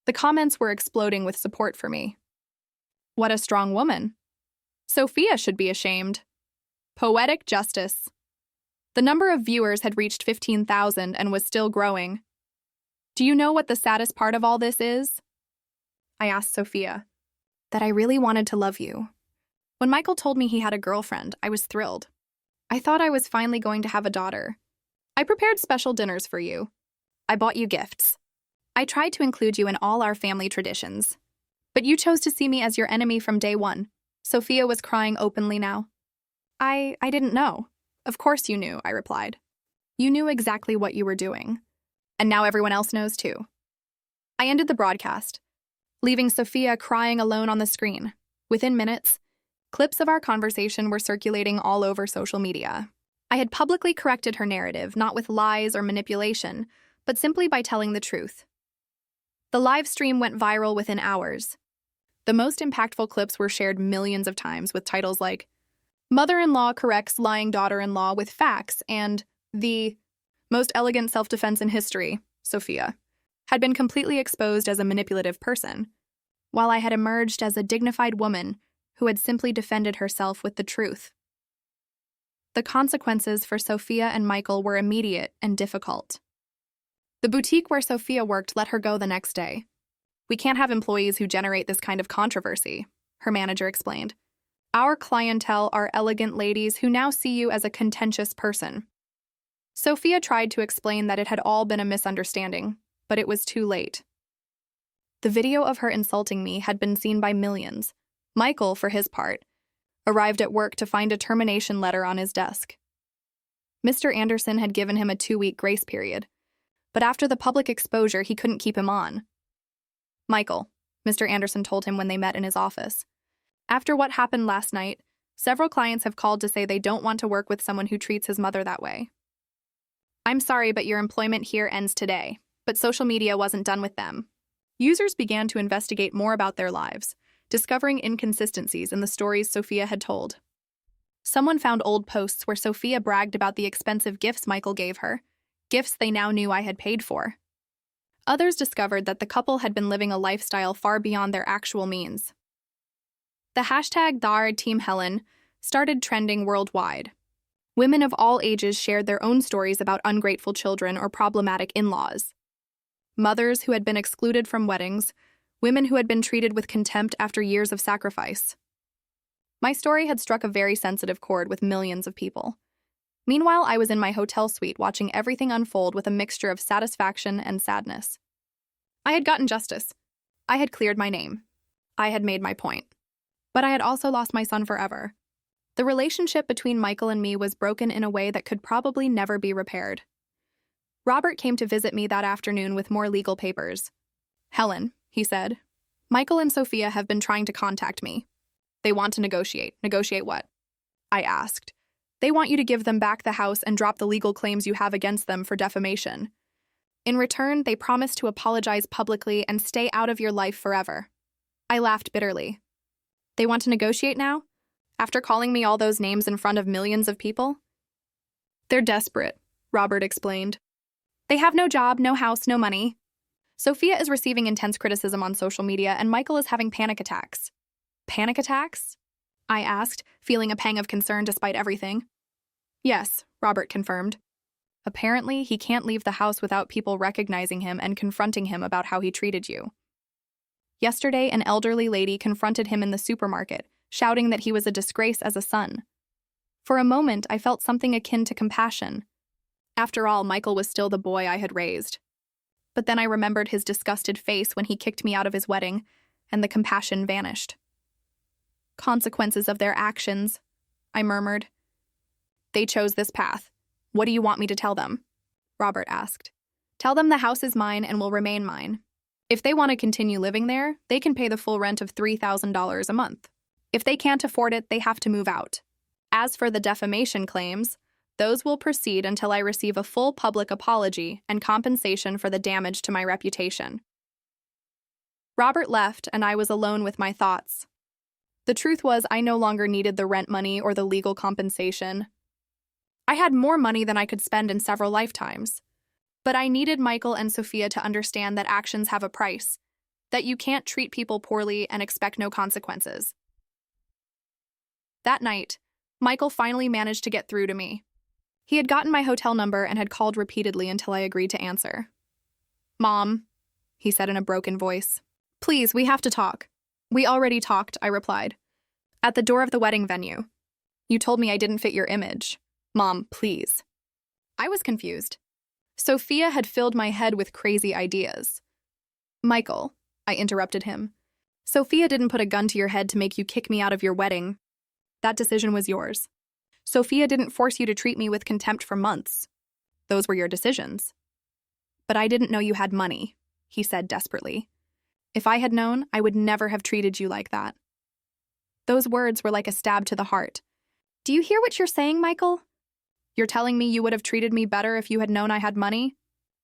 The comments were exploding with support for me. What a strong woman. Sophia should be ashamed. Poetic justice. The number of viewers had reached 15,000 and was still growing. Do you know what the saddest part of all this is? I asked Sophia. That I really wanted to love you. When Michael told me he had a girlfriend, I was thrilled. I thought I was finally going to have a daughter. I prepared special dinners for you. I bought you gifts. I tried to include you in all our family traditions. But you chose to see me as your enemy from day one. Sophia was crying openly now. I didn't know. Of course you knew, I replied. You knew exactly what you were doing. And now everyone else knows too. I ended the broadcast, leaving Sophia crying alone on the screen. Within minutes, clips of our conversation were circulating all over social media. I had publicly corrected her narrative, not with lies or manipulation, but simply by telling the truth. The live stream went viral within hours. The most impactful clips were shared millions of times with titles like, Mother-in-law corrects lying daughter-in-law with facts, and the most elegant self-defense in history, Sophia, had been completely exposed as a manipulative person, while I had emerged as a dignified woman who had simply defended herself with the truth. The consequences for Sophia and Michael were immediate and difficult. The boutique where Sophia worked let her go the next day. We can't have employees who generate this kind of controversy, her manager explained. Our clientele are elegant ladies who now see you as a contentious person. Sophia tried to explain that it had all been a misunderstanding, but it was too late. The video of her insulting me had been seen by millions. Michael, for his part, arrived at work to find a termination letter on his desk. Mr. Anderson had given him a 2-week grace period, but after the public exposure, he couldn't keep him on. Michael, Mr. Anderson told him when they met in his office. After what happened last night, several clients have called to say they don't want to work with someone who treats his mother that way. I'm sorry, but your employment here ends today. But social media wasn't done with them. Users began to investigate more about their lives, discovering inconsistencies in the stories Sophia had told. Someone found old posts where Sophia bragged about the expensive gifts Michael gave her, gifts they now knew I had paid for. Others discovered that the couple had been living a lifestyle far beyond their actual means. The hashtag #TeamHelen started trending worldwide. Women of all ages shared their own stories about ungrateful children or problematic in-laws. Mothers who had been excluded from weddings, women who had been treated with contempt after years of sacrifice. My story had struck a very sensitive chord with millions of people. Meanwhile, I was in my hotel suite watching everything unfold with a mixture of satisfaction and sadness. I had gotten justice. I had cleared my name. I had made my point. But I had also lost my son forever. The relationship between Michael and me was broken in a way that could probably never be repaired. Robert came to visit me that afternoon with more legal papers. Helen, he said, Michael and Sophia have been trying to contact me. They want to negotiate. Negotiate what? I asked. They want you to give them back the house and drop the legal claims you have against them for defamation. In return, they promise to apologize publicly and stay out of your life forever. I laughed bitterly. They want to negotiate now? After calling me all those names in front of millions of people? They're desperate, Robert explained. They have no job, no house, no money. Sophia is receiving intense criticism on social media, and Michael is having panic attacks. Panic attacks? I asked, feeling a pang of concern despite everything. Yes, Robert confirmed. Apparently, he can't leave the house without people recognizing him and confronting him about how he treated you. Yesterday, an elderly lady confronted him in the supermarket, shouting that he was a disgrace as a son. For a moment, I felt something akin to compassion. After all, Michael was still the boy I had raised. But then I remembered his disgusted face when he kicked me out of his wedding, and the compassion vanished. Consequences of their actions, I murmured. They chose this path. What do you want me to tell them? Robert asked. Tell them the house is mine and will remain mine. If they want to continue living there, they can pay the full rent of $3,000 a month. If they can't afford it, they have to move out. As for the defamation claims, those will proceed until I receive a full public apology and compensation for the damage to my reputation. Robert left, and I was alone with my thoughts. The truth was, I no longer needed the rent money or the legal compensation. I had more money than I could spend in several lifetimes. But I needed Michael and Sophia to understand that actions have a price, that you can't treat people poorly and expect no consequences. That night, Michael finally managed to get through to me. He had gotten my hotel number and had called repeatedly until I agreed to answer. Mom, he said in a broken voice. Please, we have to talk. We already talked, I replied. At the door of the wedding venue. You told me I didn't fit your image. Mom, please. I was confused. Sophia had filled my head with crazy ideas. Michael, I interrupted him. Sophia didn't put a gun to your head to make you kick me out of your wedding. That decision was yours. Sophia didn't force you to treat me with contempt for months. Those were your decisions. But I didn't know you had money, he said desperately. If I had known, I would never have treated you like that. Those words were like a stab to the heart. Do you hear what you're saying, Michael? You're telling me you would have treated me better if you had known I had money?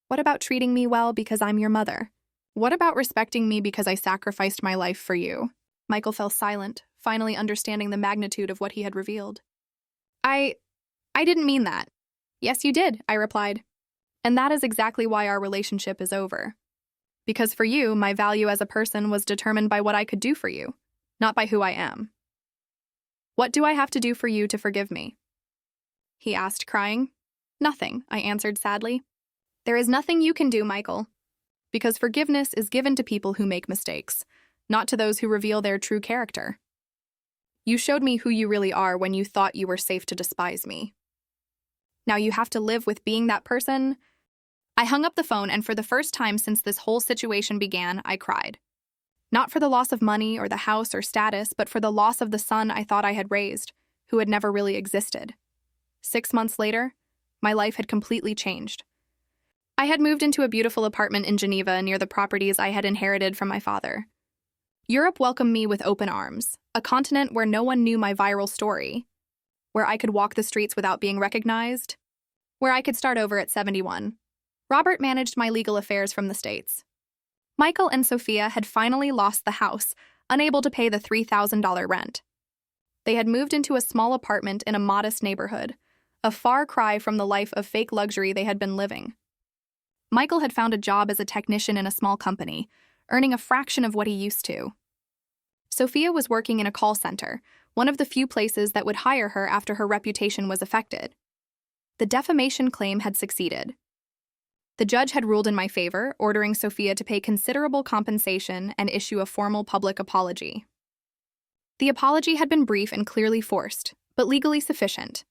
What about treating me well because I'm your mother? What about respecting me because I sacrificed my life for you? Michael fell silent, finally understanding the magnitude of what he had revealed. I didn't mean that. Yes, you did, I replied. And that is exactly why our relationship is over. Because for you, my value as a person was determined by what I could do for you, not by who I am. What do I have to do for you to forgive me? He asked, crying. Nothing, I answered sadly. There is nothing you can do, Michael. Because forgiveness is given to people who make mistakes, not to those who reveal their true character. You showed me who you really are when you thought you were safe to despise me. Now you have to live with being that person. I hung up the phone, and for the first time since this whole situation began, I cried. Not for the loss of money or the house or status, but for the loss of the son I thought I had raised, who had never really existed. 6 months later, my life had completely changed. I had moved into a beautiful apartment in Geneva near the properties I had inherited from my father. Europe welcomed me with open arms, a continent where no one knew my viral story, where I could walk the streets without being recognized, where I could start over at 71. Robert managed my legal affairs from the States. Michael and Sophia had finally lost the house, unable to pay the $3,000 rent. They had moved into a small apartment in a modest neighborhood, a far cry from the life of fake luxury they had been living. Michael had found a job as a technician in a small company, earning a fraction of what he used to. Sophia was working in a call center, one of the few places that would hire her after her reputation was affected. The defamation claim had succeeded. The judge had ruled in my favor, ordering Sophia to pay considerable compensation and issue a formal public apology. The apology had been brief and clearly forced, but legally sufficient.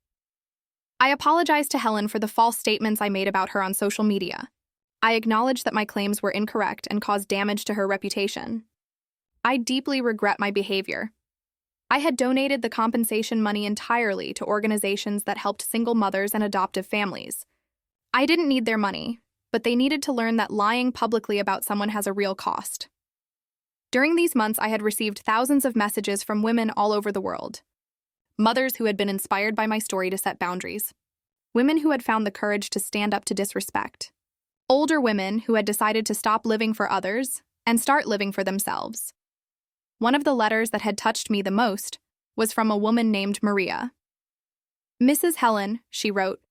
I apologized to Helen for the false statements I made about her on social media. I acknowledged that my claims were incorrect and caused damage to her reputation. I deeply regret my behavior. I had donated the compensation money entirely to organizations that helped single mothers and adoptive families. I didn't need their money, but they needed to learn that lying publicly about someone has a real cost. During these months, I had received thousands of messages from women all over the world. Mothers who had been inspired by my story to set boundaries. Women who had found the courage to stand up to disrespect. Older women who had decided to stop living for others and start living for themselves. One of the letters that had touched me the most was from a woman named Maria. "Mrs. Helen," she wrote,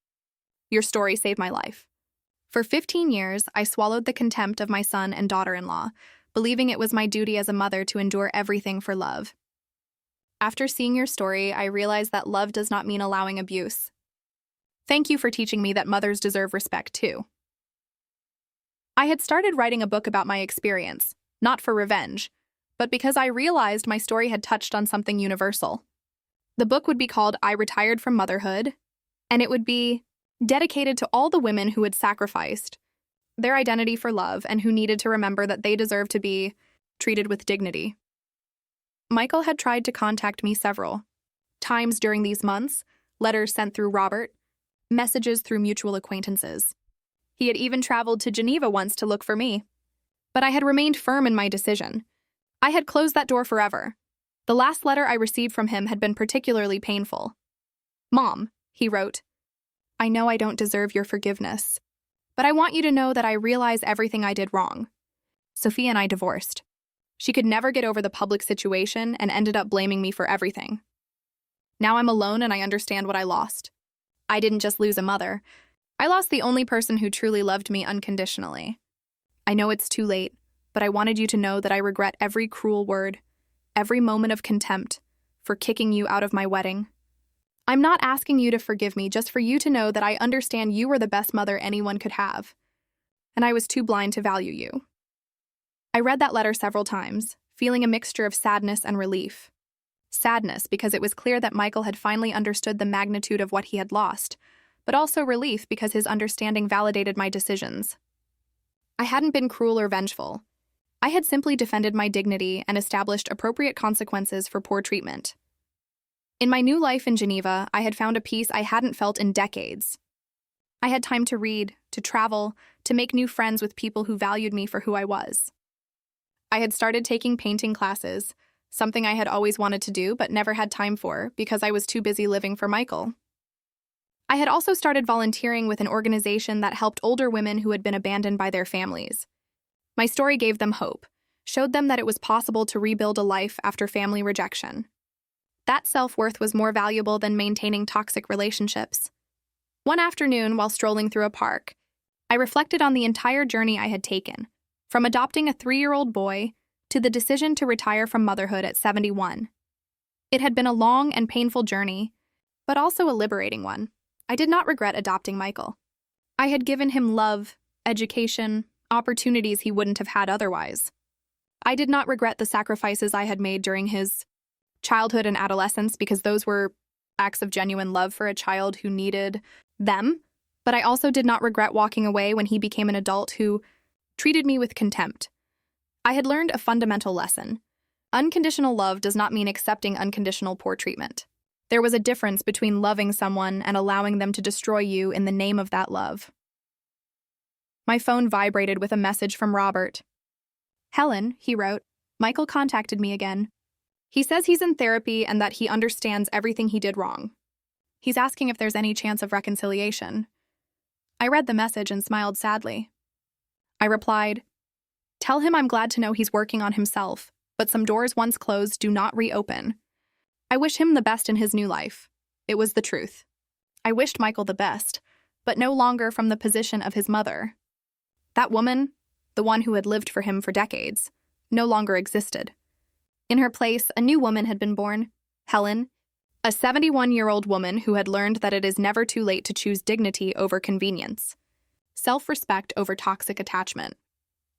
"your story saved my life. For 15 years, I swallowed the contempt of my son and daughter-in-law, believing it was my duty as a mother to endure everything for love. After seeing your story, I realized that love does not mean allowing abuse. Thank you for teaching me that mothers deserve respect too." I had started writing a book about my experience, not for revenge, but because I realized my story had touched on something universal. The book would be called "I Retired from Motherhood," and it would be dedicated to all the women who had sacrificed their identity for love and who needed to remember that they deserve to be treated with dignity. Michael had tried to contact me several times during these months, letters sent through Robert, messages through mutual acquaintances. He had even traveled to Geneva once to look for me. But I had remained firm in my decision. I had closed that door forever. The last letter I received from him had been particularly painful. "Mom," he wrote, "I know I don't deserve your forgiveness, but I want you to know that I realize everything I did wrong. Sophia and I divorced. She could never get over the public situation and ended up blaming me for everything. Now I'm alone and I understand what I lost. I didn't just lose a mother. I lost the only person who truly loved me unconditionally. I know it's too late, but I wanted you to know that I regret every cruel word, every moment of contempt, for kicking you out of my wedding. I'm not asking you to forgive me, just for you to know that I understand you were the best mother anyone could have, and I was too blind to value you." I read that letter several times, feeling a mixture of sadness and relief. Sadness because it was clear that Michael had finally understood the magnitude of what he had lost, but also relief because his understanding validated my decisions. I hadn't been cruel or vengeful. I had simply defended my dignity and established appropriate consequences for poor treatment. In my new life in Geneva, I had found a peace I hadn't felt in decades. I had time to read, to travel, to make new friends with people who valued me for who I was. I had started taking painting classes, something I had always wanted to do but never had time for because I was too busy living for Michael. I had also started volunteering with an organization that helped older women who had been abandoned by their families. My story gave them hope, showed them that it was possible to rebuild a life after family rejection. That self-worth was more valuable than maintaining toxic relationships. One afternoon, while strolling through a park, I reflected on the entire journey I had taken, from adopting a 3-year-old boy to the decision to retire from motherhood at 71. It had been a long and painful journey, but also a liberating one. I did not regret adopting Michael. I had given him love, education, opportunities he wouldn't have had otherwise. I did not regret the sacrifices I had made during his childhood and adolescence because those were acts of genuine love for a child who needed them, but I also did not regret walking away when he became an adult who treated me with contempt. I had learned a fundamental lesson. Unconditional love does not mean accepting unconditional poor treatment. There was a difference between loving someone and allowing them to destroy you in the name of that love. My phone vibrated with a message from Robert. "Helen," he wrote, "Michael contacted me again. He says he's in therapy and that he understands everything he did wrong. He's asking if there's any chance of reconciliation." I read the message and smiled sadly. I replied, "Tell him I'm glad to know he's working on himself, but some doors once closed do not reopen. I wish him the best in his new life." It was the truth. I wished Michael the best, but no longer from the position of his mother. That woman, the one who had lived for him for decades, no longer existed. In her place, a new woman had been born, Helen, a 71-year-old woman who had learned that it is never too late to choose dignity over convenience, self-respect over toxic attachment.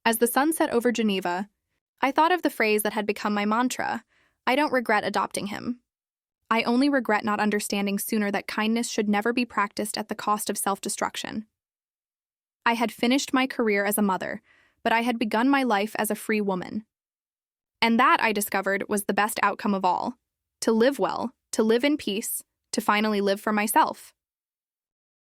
As the sun set over Geneva, I thought of the phrase that had become my mantra: I don't regret adopting him. I only regret not understanding sooner that kindness should never be practiced at the cost of self-destruction. I had finished my career as a mother, but I had begun my life as a free woman. And that, I discovered, was the best outcome of all: to live well, to live in peace, to finally live for myself.